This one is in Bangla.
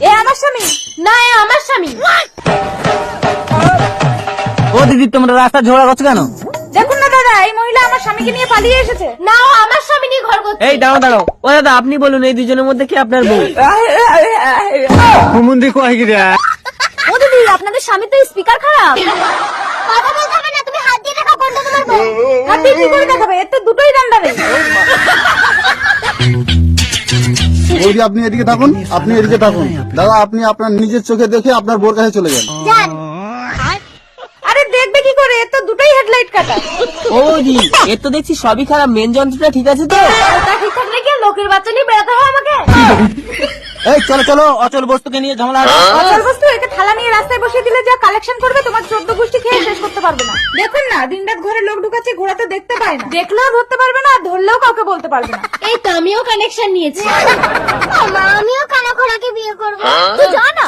এ আমার স্বামী না, এ আমার স্বামী। ও দিদি, তোমরা রাস্তা ঝগড়া করছো কেন? দেখুন না দাদা, এই মহিলা আমার স্বামীকে নিয়ে পালিয়ে এসেছে। না, ও আমার স্বামী নিয়ে ঘর করছে। এই দাঁড়াও দাঁড়াও, ও দাদা আপনি বলুন এই দুজনের মধ্যে কি আপনার বউ? হুমুন্দি কয় কি রে? ও দিদি, আপনাদের স্বামী তো স্পিকার খারাপ। কথা বলতে হবে না, তুমি হাত দিয়ে দেখা কোনটা তোমার বউ। হাত দিয়ে কি করে দেখাবে? এর তো দুটোই ডান্ডা নেই। বৌদি আপনি এদিকে থাকুন, আপনি এদিকে থাকুন। দাদা আপনি আপনার নিজের চোখে দেখে আপনার বোর কাছে চলে যান। যান। আরে দেখবে কি করে? এর তো দুটোই হেডলাইট কাটা। ও দি, এর তো দেখছি সবই খারাপ, মেন যন্ত্রটা ঠিক আছে তো? ওটা ঠিক থাকলে কি লোকের বাচ্চা নিয়ে বেড়াতে হয় আমাকে? এই চলো চলো, অচল বস্তুকে নিয়ে ঝামেলা। অচল বস্তু, একে থালা নিয়ে রাস্তায় বসিয়ে দিলে যা কালেকশন করবে তোমার 14 গোষ্ঠী খেয়ে শেষ করতে পারবে না। দেখুন না, দিনরাত ঘরে লোক ঢুকাচ্ছে, ঘোড়া তো দেখতে পায় না, দেখলেও ধরতে পারবে না, আর ধরলেও কাউকে বলতে পারবে না। এই তো আমিও কানেকশন নিয়েছি। আমিও কানা খোড়াকে বিয়ে করবো, তুই জানা।